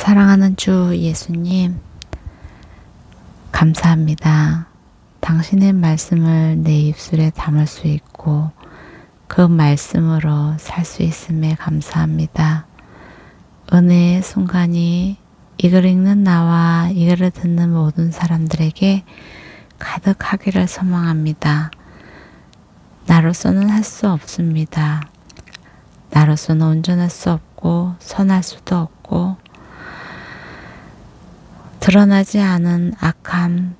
사랑하는 주 예수님, 감사합니다. 당신의 말씀을 내 입술에 담을 수 있고 그 말씀으로 살 수 있음에 감사합니다. 은혜의 순간이 이걸 읽는 나와 이걸 듣는 모든 사람들에게 가득하기를 소망합니다. 나로서는 할 수 없습니다. 나로서는 온전할 수 없고 선할 수도 없고 드러나지 않은 악함들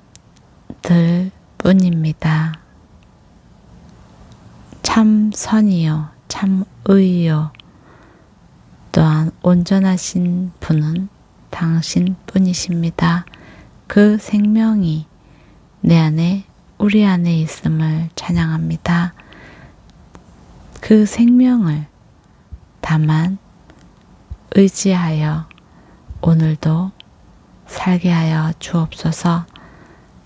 뿐입니다. 참 선이요, 참 의요, 또한 온전하신 분은 당신 뿐이십니다. 그 생명이 내 안에, 우리 안에 있음을 찬양합니다. 그 생명을 다만 의지하여 오늘도 살게 하여 주옵소서.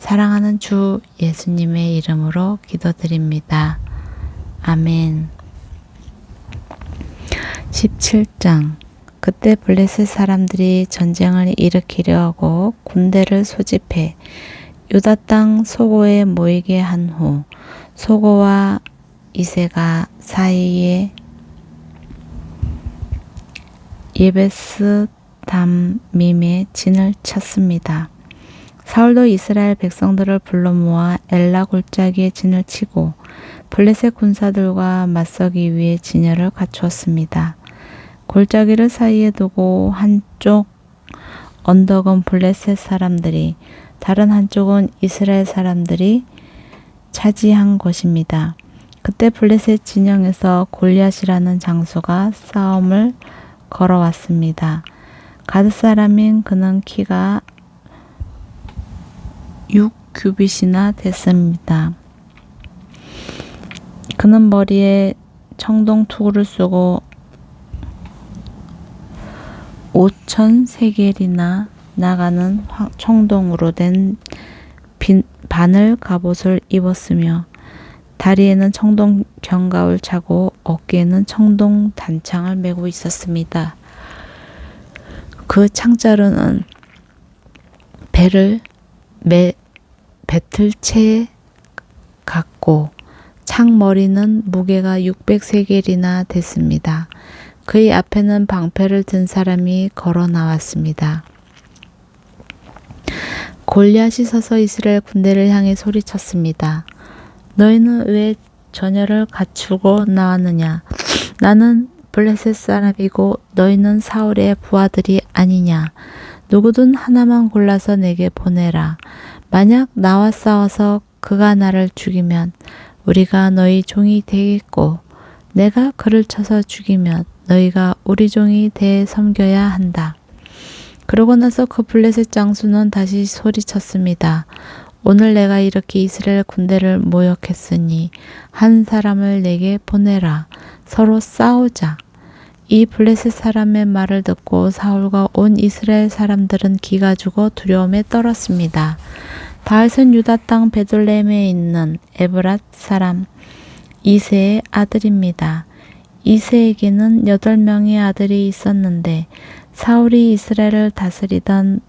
사랑하는 주 예수님의 이름으로 기도드립니다. 아멘. 17장. 그때 블레셋 사람들이 전쟁을 일으키려 하고 군대를 소집해 유다 땅 소고에 모이게 한 후 소고와 이세가 사이에 예베스 담밈에 진을 쳤습니다. 사울도 이스라엘 백성들을 불러 모아 엘라 골짜기에 진을 치고 블레셋 군사들과 맞서기 위해 진열을 갖추었습니다. 골짜기를 사이에 두고 한쪽 언덕은 블레셋 사람들이, 다른 한쪽은 이스라엘 사람들이 차지한 것입니다. 그때 블레셋 진영에서 골리앗이라는 장수가 싸움을 걸어왔습니다. 가드 사람인 그는 키가 6규빗이나 됐습니다. 그는 머리에 청동 투구를 쓰고 5,000세겔이나 나가는 청동으로 된 바늘 갑옷을 입었으며 다리에는 청동 견갑을 차고 어깨에는 청동 단창을 메고 있었습니다. 그 창자루는 배를 배틀채 같고 창머리는 무게가 600세겔이나 됐습니다. 그의 앞에는 방패를 든 사람이 걸어 나왔습니다. 골리앗이 서서 이스라엘 군대를 향해 소리쳤습니다. 너희는 왜 전열을 갖추고 나왔느냐? 나는 블레셋 사람이고 너희는 사울의 부하들이 아니냐? 누구든 하나만 골라서 내게 보내라. 만약 나와 싸워서 그가 나를 죽이면 우리가 너희 종이 되겠고 내가 그를 쳐서 죽이면 너희가 우리 종이 돼 섬겨야 한다. 그러고 나서 그 블레셋 장수는 다시 소리쳤습니다. 오늘 내가 이렇게 이스라엘 군대를 모욕했으니 한 사람을 내게 보내라. 서로 싸우자. 이 블레셋 사람의 말을 듣고 사울과 온 이스라엘 사람들은 기가 죽어 두려움에 떨었습니다. 다윗은 유다 땅 베들레헴에 있는 에브랏 사람 이새의 아들입니다. 이새에게는 8명의 아들이 있었는데 사울이 이스라엘을 다스리던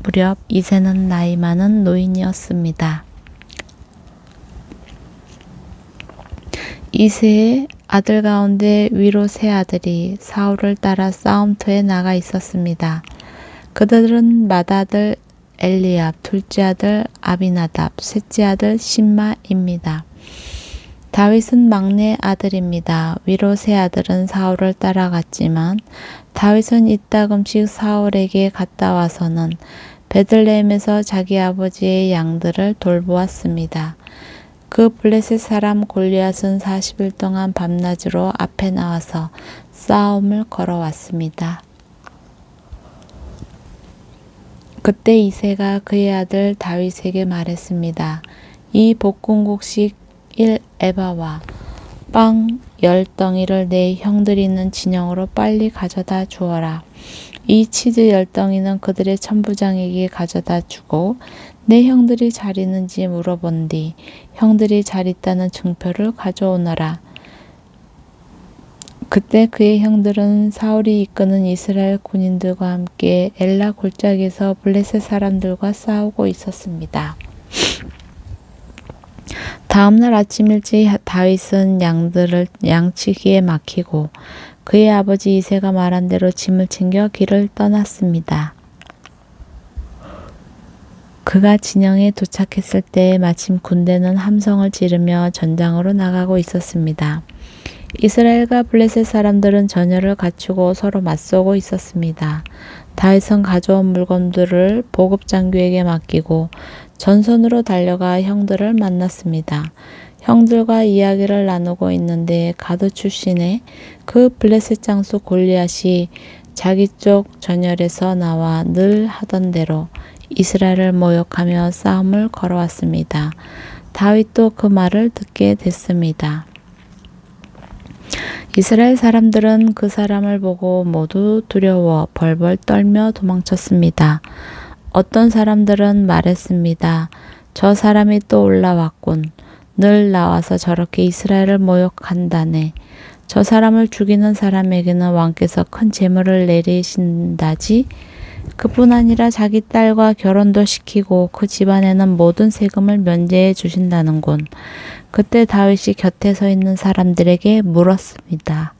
무렵 이새는 나이 많은 노인이었습니다. 이새의 아들 가운데 위로 세 아들이 사울을 따라 싸움터에 나가 있었습니다. 그들은 맏아들 엘리압, 둘째 아들 아비나답, 셋째 아들 심마입니다. 다윗은 막내 아들입니다. 위로 세 아들은 사울을 따라갔지만 다윗은 이따금씩 사울에게 갔다 와서는 베들레헴에서 자기 아버지의 양들을 돌보았습니다. 그 블레셋 사람 골리앗은 40일 동안 밤낮으로 앞에 나와서 싸움을 걸어왔습니다. 그때 이새가 그의 아들 다윗에게 말했습니다. 이 볶음국식 1에바와 빵 10덩이를 내 형들이 있는 진영으로 빨리 가져다 주어라. 이 치즈 10덩이는 그들의 천부장에게 가져다 주고 내 형들이 잘 있는지 물어본 뒤 형들이 잘 있다는 증표를 가져오너라. 그때 그의 형들은 사울이 이끄는 이스라엘 군인들과 함께 엘라 골짜기에서 블레셋 사람들과 싸우고 있었습니다. 다음날 아침 일찍 다윗은 양들을 양치기에 맡기고 그의 아버지 이새가 말한 대로 짐을 챙겨 길을 떠났습니다. 그가 진영에 도착했을 때 마침 군대는 함성을 지르며 전장으로 나가고 있었습니다. 이스라엘과 블레셋 사람들은 전열을 갖추고 서로 맞서고 있었습니다. 다윗은 가져온 물건들을 보급 장교에게 맡기고 전선으로 달려가 형들을 만났습니다. 형들과 이야기를 나누고 있는데 가드 출신의 그 블레셋 장수 골리앗이 자기 쪽 전열에서 나와 늘 하던 대로 이스라엘을 모욕하며 싸움을 걸어왔습니다. 다윗도 그 말을 듣게 됐습니다. 이스라엘 사람들은 그 사람을 보고 모두 두려워 벌벌 떨며 도망쳤습니다. 어떤 사람들은 말했습니다. 저 사람이 또 올라왔군. 늘 나와서 저렇게 이스라엘을 모욕한다네. 저 사람을 죽이는 사람에게는 왕께서 큰 재물을 내리신다지. 그뿐 아니라 자기 딸과 결혼도 시키고 그 집안에는 모든 세금을 면제해 주신다는군. 그때 다윗이 곁에 서 있는 사람들에게 물었습니다.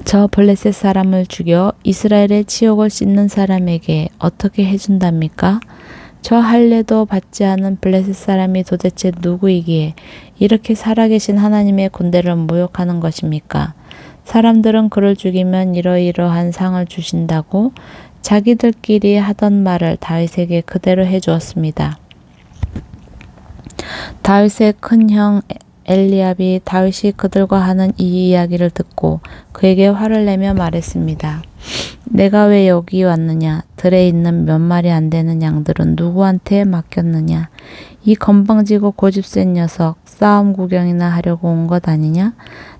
저 블레셋 사람을 죽여 이스라엘의 치욕을 씻는 사람에게 어떻게 해준답니까? 저 할례도 받지 않은 블레셋 사람이 도대체 누구이기에 이렇게 살아계신 하나님의 군대를 모욕하는 것입니까? 사람들은 그를 죽이면 이러이러한 상을 주신다고 자기들끼리 하던 말을 다윗에게 그대로 해주었습니다. 다윗의 큰형 엘리압이 다윗이 그들과 하는 이 이야기를 듣고 그에게 화를 내며 말했습니다. 내가 왜 여기 왔느냐? 들에 있는 몇 마리 안 되는 양들은 누구한테 맡겼느냐? 이 건방지고 고집센 녀석 싸움 구경이나 하려고 온 것 아니냐?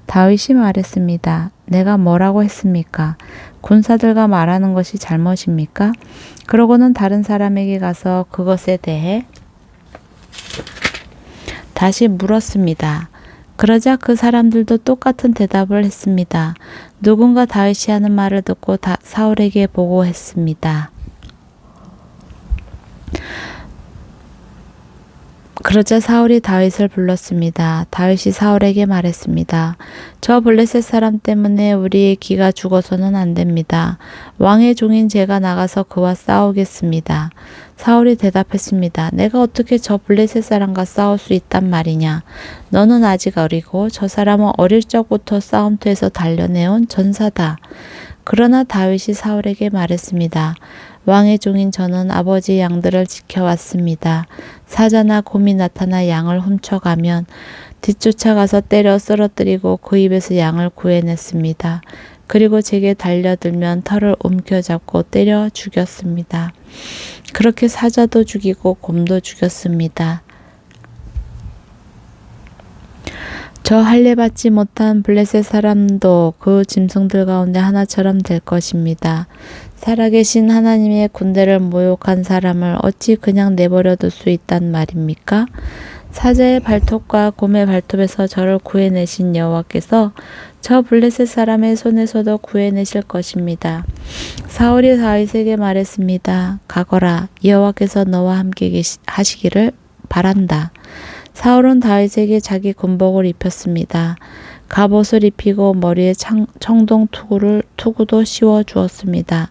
다윗이 말했습니다. 내가 뭐라고 했습니까? 군사들과 말하는 것이 잘못입니까? 그러고는 다른 사람에게 가서 그것에 대해 다시 물었습니다. 그러자 그 사람들도 똑같은 대답을 했습니다. 누군가 다윗이 하는 말을 듣고 사울에게 보고했습니다. 그러자 사울이 다윗을 불렀습니다. 다윗이 사울에게 말했습니다. 저 블레셋 사람 때문에 우리의 기가 죽어서는 안 됩니다. 왕의 종인 제가 나가서 그와 싸우겠습니다. 사울이 대답했습니다. 내가 어떻게 저 블레셋 사람과 싸울 수 있단 말이냐. 너는 아직 어리고 저 사람은 어릴 적부터 싸움터에서 단련해온 전사다. 그러나 다윗이 사울에게 말했습니다. 왕의 종인 저는 아버지 양들을 지켜왔습니다. 사자나 곰이 나타나 양을 훔쳐가면 뒤쫓아가서 때려 쓰러뜨리고 그 입에서 양을 구해냈습니다. 그리고 제게 달려들면 털을 움켜잡고 때려 죽였습니다. 그렇게 사자도 죽이고 곰도 죽였습니다. 저 할례받지 못한 블레셋 사람도 그 짐승들 가운데 하나처럼 될 것입니다. 살아계신 하나님의 군대를 모욕한 사람을 어찌 그냥 내버려 둘 수 있단 말입니까? 사자의 발톱과 곰의 발톱에서 저를 구해내신 여호와께서 저 블레셋 사람의 손에서도 구해내실 것입니다. 사울이 다윗에게 말했습니다. 가거라, 여호와께서 너와 함께 하시기를 바란다. 사울은 다윗에게 자기 군복을 입혔습니다. 갑옷을 입히고 머리에 청동 투구도 씌워 주었습니다.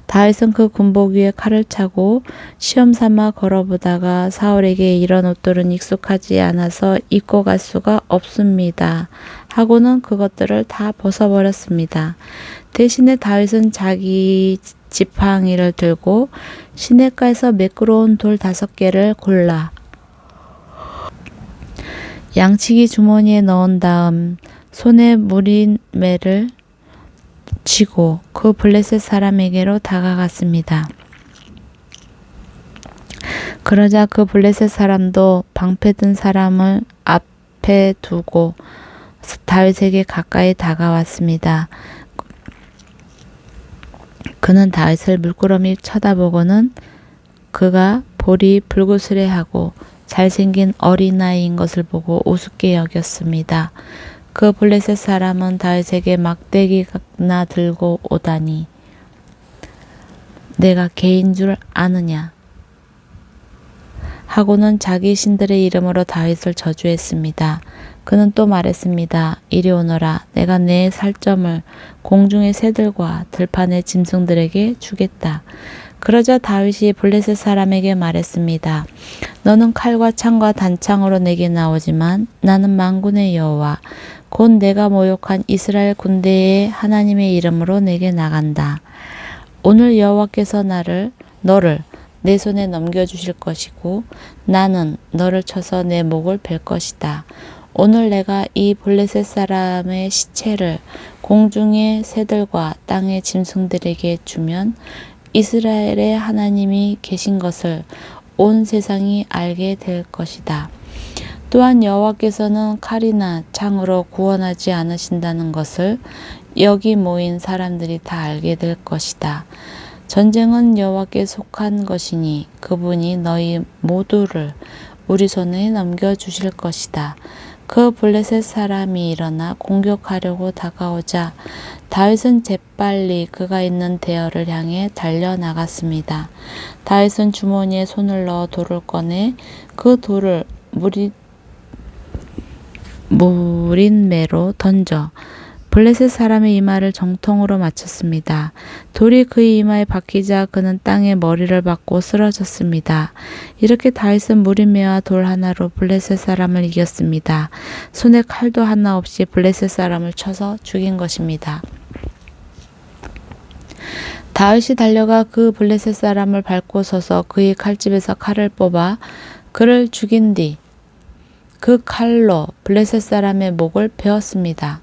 다윗은 그 군복 위에 칼을 차고 시험 삼아 걸어보다가 사울에게 이런 옷들은 익숙하지 않아서 입고 갈 수가 없습니다. 하고는 그것들을 다 벗어버렸습니다. 대신에 다윗은 자기 지팡이를 들고 시냇가에서 매끄러운 돌 5개를 골라 양치기 주머니에 넣은 다음 손에 무리매를 쥐고 그 블레셋 사람에게로 다가갔습니다. 그러자 그 블레셋 사람도 방패든 사람을 앞에 두고 다윗에게 가까이 다가왔습니다. 그는 다윗을 물끄러미 쳐다보고는 그가 볼이 불그스레하고 잘생긴 어린아이인 것을 보고 우습게 여겼습니다. 그 블레셋 사람은 다윗에게 막대기나 들고 오다니 내가 개인 줄 아느냐 하고는 자기 신들의 이름으로 다윗을 저주했습니다. 그는 또 말했습니다. 이리 오너라. 내가 내 살점을 공중의 새들과 들판의 짐승들에게 주겠다. 그러자 다윗이 블레셋 사람에게 말했습니다. 너는 칼과 창과 단창으로 내게 나오지만 나는 만군의 여호와 곧 내가 모욕한 이스라엘 군대의 하나님의 이름으로 내게 나간다. 오늘 여호와께서 너를 내 손에 넘겨주실 것이고 나는 너를 쳐서 내 목을 벨 것이다. 오늘 내가 이 블레셋 사람의 시체를 공중의 새들과 땅의 짐승들에게 주면 이스라엘의 하나님이 계신 것을 온 세상이 알게 될 것이다. 또한 여호와께서는 칼이나 창으로 구원하지 않으신다는 것을 여기 모인 사람들이 다 알게 될 것이다. 전쟁은 여호와께 속한 것이니 그분이 너희 모두를 우리 손에 넘겨주실 것이다. 그 블레셋 사람이 일어나 공격하려고 다가오자 다윗은 재빨리 그가 있는 대열을 향해 달려나갔습니다. 다윗은 주머니에 손을 넣어 돌을 꺼내 그 돌을 무린매로 던져 블레셋 사람의 이마를 정통으로 맞췄습니다. 돌이 그의 이마에 박히자 그는 땅에 머리를 박고 쓰러졌습니다. 이렇게 다윗은 무린매와 돌 하나로 블레셋 사람을 이겼습니다. 손에 칼도 하나 없이 블레셋 사람을 쳐서 죽인 것입니다. 다윗이 달려가 그 블레셋 사람을 밟고 서서 그의 칼집에서 칼을 뽑아 그를 죽인 뒤 그 칼로 블레셋 사람의 목을 베었습니다.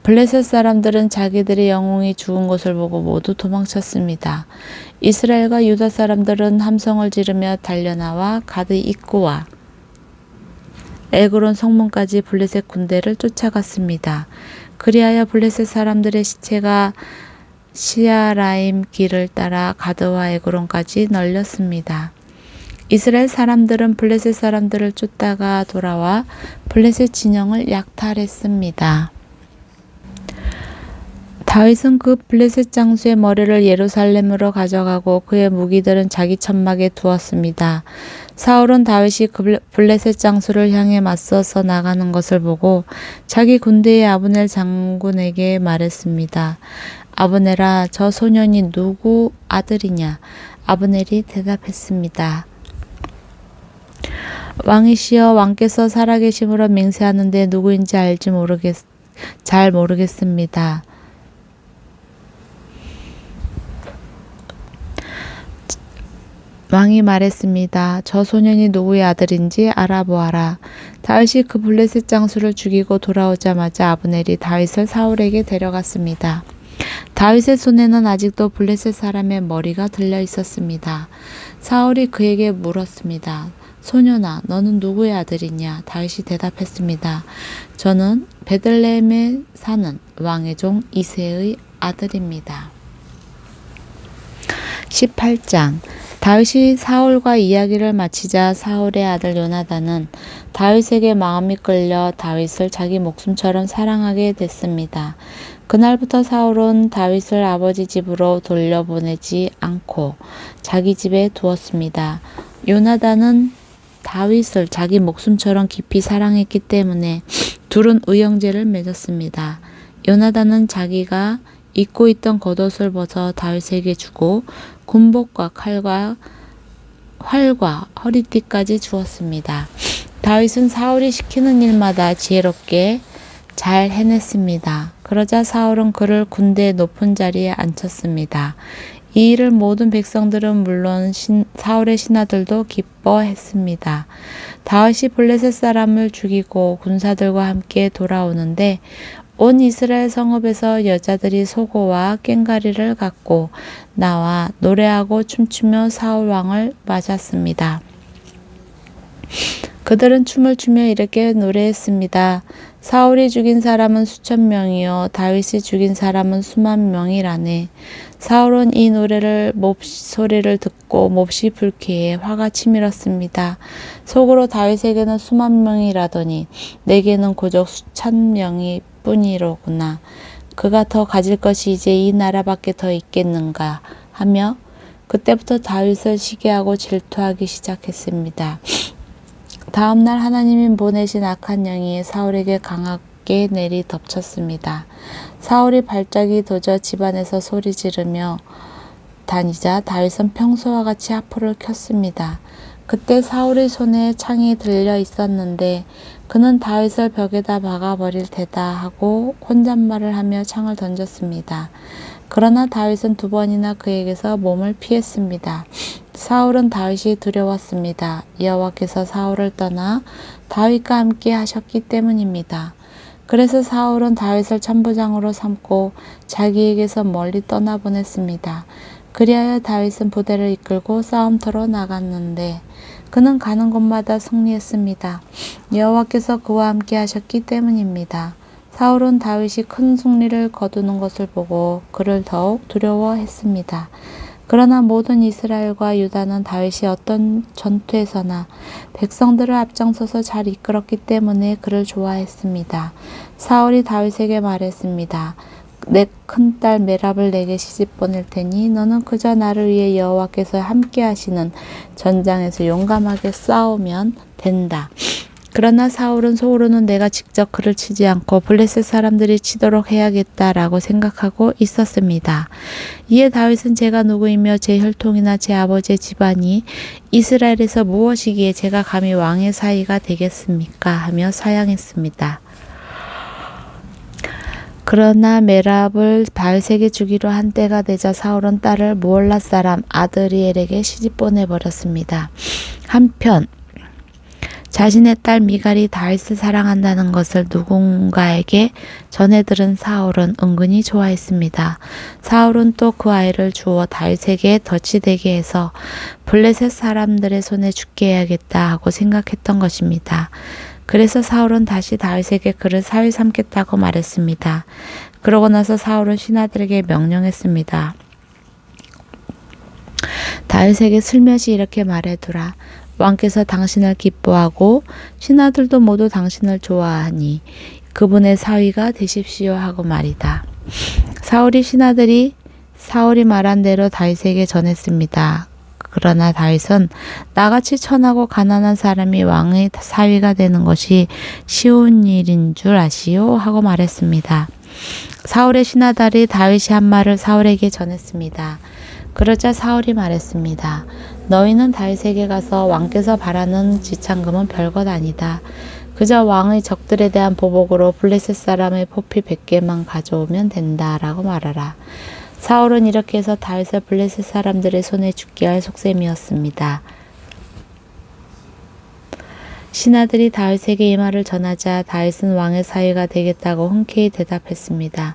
블레셋 사람들은 자기들의 영웅이 죽은 것을 보고 모두 도망쳤습니다. 이스라엘과 유다 사람들은 함성을 지르며 달려나와 가드 입구와 에그론 성문까지 블레셋 군대를 쫓아갔습니다. 그리하여 블레셋 사람들의 시체가 시아라임 길을 따라 가드와 에그론까지 널렸습니다. 이스라엘 사람들은 블레셋 사람들을 쫓다가 돌아와 블레셋 진영을 약탈했습니다. 다윗은 그 블레셋 장수의 머리를 예루살렘으로 가져가고 그의 무기들은 자기 천막에 두었습니다. 사울은 다윗이 그 블레셋 장수를 향해 맞서서 나가는 것을 보고 자기 군대의 아브넬 장군에게 말했습니다. 아브넬아, 저 소년이 누구 아들이냐? 아브넬이 대답했습니다. 왕이시여, 왕께서 살아계심으로 맹세하는데 누구인지 잘 모르겠습니다. 왕이 말했습니다. 저 소년이 누구의 아들인지 알아보아라. 다윗이 그 블레셋 장수를 죽이고 돌아오자마자 아브넬이 다윗을 사울에게 데려갔습니다. 다윗의 손에는 아직도 블레셋 사람의 머리가 들려 있었습니다. 사울이 그에게 물었습니다. 소년아, 너는 누구의 아들이냐? 다윗이 대답했습니다. 저는 베들레헴에 사는 왕의 종 이새의 아들입니다. 18장. 다윗이 사울과 이야기를 마치자 사울의 아들 요나단은 다윗에게 마음이 끌려 다윗을 자기 목숨처럼 사랑하게 됐습니다. 그날부터 사울은 다윗을 아버지 집으로 돌려보내지 않고 자기 집에 두었습니다. 요나단은 다윗을 자기 목숨처럼 깊이 사랑했기 때문에 둘은 의형제를 맺었습니다. 요나단은 자기가 입고 있던 겉옷을 벗어 다윗에게 주고 군복과 칼과 활과 허리띠까지 주었습니다. 다윗은 사울이 시키는 일마다 지혜롭게 잘 해냈습니다. 그러자 사울은 그를 군대의 높은 자리에 앉혔습니다. 이 일을 모든 백성들은 물론 사울의 신하들도 기뻐했습니다. 다윗이 블레셋 사람을 죽이고 군사들과 함께 돌아오는데 온 이스라엘 성읍에서 여자들이 소고와 꽹과리를 갖고 나와 노래하고 춤추며 사울 왕을 맞았습니다. 그들은 춤을 추며 이렇게 노래했습니다. 사울이 죽인 사람은 수천 명이요 다윗이 죽인 사람은 수만 명이라네. 사울은 이 노래를 소리를 듣고 몹시 불쾌해 화가 치밀었습니다. 속으로 다윗에게는 수만 명이라더니 내게는 고작 수천 명이 뿐이로구나. 그가 더 가질 것이 이제 이 나라밖에 더 있겠는가 하며 그때부터 다윗을 시기하고 질투하기 시작했습니다. 다음날 하나님이 보내신 악한 영이 사울에게 강하게 내리 덮쳤습니다. 사울이 발작이 도져 집안에서 소리 지르며 다니자 다윗은 평소와 같이 화풀을 켰습니다. 그때 사울의 손에 창이 들려 있었는데 그는 다윗을 벽에다 박아버릴 테다 하고 혼잣말을 하며 창을 던졌습니다. 그러나 다윗은 2번이나 그에게서 몸을 피했습니다. 사울은 다윗이 두려웠습니다. 여호와께서 사울을 떠나 다윗과 함께 하셨기 때문입니다. 그래서 사울은 다윗을 천부장으로 삼고 자기에게서 멀리 떠나보냈습니다. 그리하여 다윗은 부대를 이끌고 싸움터로 나갔는데 그는 가는 곳마다 승리했습니다. 여호와께서 그와 함께 하셨기 때문입니다. 사울은 다윗이 큰 승리를 거두는 것을 보고 그를 더욱 두려워했습니다. 그러나 모든 이스라엘과 유다는 다윗이 어떤 전투에서나 백성들을 앞장서서 잘 이끌었기 때문에 그를 좋아했습니다. 사울이 다윗에게 말했습니다. 내 큰딸 메랍을 내게 시집 보낼 테니 너는 그저 나를 위해 여호와께서 함께 하시는 전장에서 용감하게 싸우면 된다. 그러나 사울은 속으로는 내가 직접 그를 치지 않고 블레셋 사람들이 치도록 해야겠다라고 생각하고 있었습니다. 이에 다윗은 제가 누구이며 제 혈통이나 제 아버지의 집안이 이스라엘에서 무엇이기에 제가 감히 왕의 사위가 되겠습니까? 하며 사양했습니다. 그러나 메랍을 다윗에게 주기로 한 때가 되자 사울은 딸을 무올라 사람 아드리엘에게 시집 보내버렸습니다. 한편 자신의 딸 미갈이 다윗을 사랑한다는 것을 누군가에게 전해 들은 사울은 은근히 좋아했습니다. 사울은 또 그 아이를 주어 다윗에게 덫이 되게 해서 블레셋 사람들의 손에 죽게 해야겠다 하고 생각했던 것입니다. 그래서 사울은 다시 다윗에게 그를 사위 삼겠다고 말했습니다. 그러고 나서 사울은 신하들에게 명령했습니다. 다윗에게 슬며시 이렇게 말해두라. 왕께서 당신을 기뻐하고 신하들도 모두 당신을 좋아하니 그분의 사위가 되십시오 하고 말이다. 사울이 신하들이 사울이 말한 대로 다윗에게 전했습니다. 그러나 다윗은 나같이 천하고 가난한 사람이 왕의 사위가 되는 것이 쉬운 일인 줄 아시오 하고 말했습니다. 사울의 신하들이 다윗이 한 말을 사울에게 전했습니다. 그러자 사울이 말했습니다. 너희는 다윗에게 가서 왕께서 바라는 지참금은 별것 아니다. 그저 왕의 적들에 대한 보복으로 블레셋 사람의 포피 100개만 가져오면 된다 라고 말하라. 사울은 이렇게 해서 다윗을 블레셋 사람들의 손에 죽게 할 속셈이었습니다. 신하들이 다윗에게 이 말을 전하자 다윗은 왕의 사위가 되겠다고 흔쾌히 대답했습니다.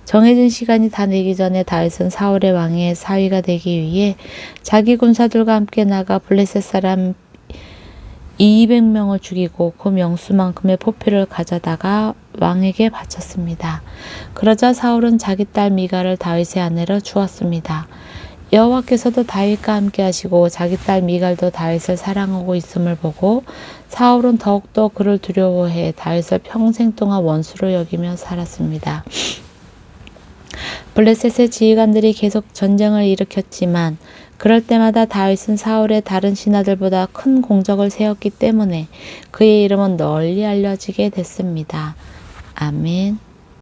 정해진 시간이 다 되기 전에 다윗은 사울의 왕의 사위가 되기 위해 자기 군사들과 함께 나가 블레셋 사람 200명을 죽이고 그 명수만큼의 포피를 가져다가 왕에게 바쳤습니다. 그러자 사울은 자기 딸 미갈을 다윗의 아내로 주었습니다. 여호와께서도 다윗과 함께 하시고 자기 딸 미갈도 다윗을 사랑하고 있음을 보고 사울은 더욱더 그를 두려워해 다윗을 평생 동안 원수로 여기며 살았습니다. 블레셋의 지휘관들이 계속 전쟁을 일으켰지만 그럴 때마다 다윗은 사울의 다른 신하들보다 큰 공적을 세웠기 때문에 그의 이름은 널리 알려지게 됐습니다. 아멘.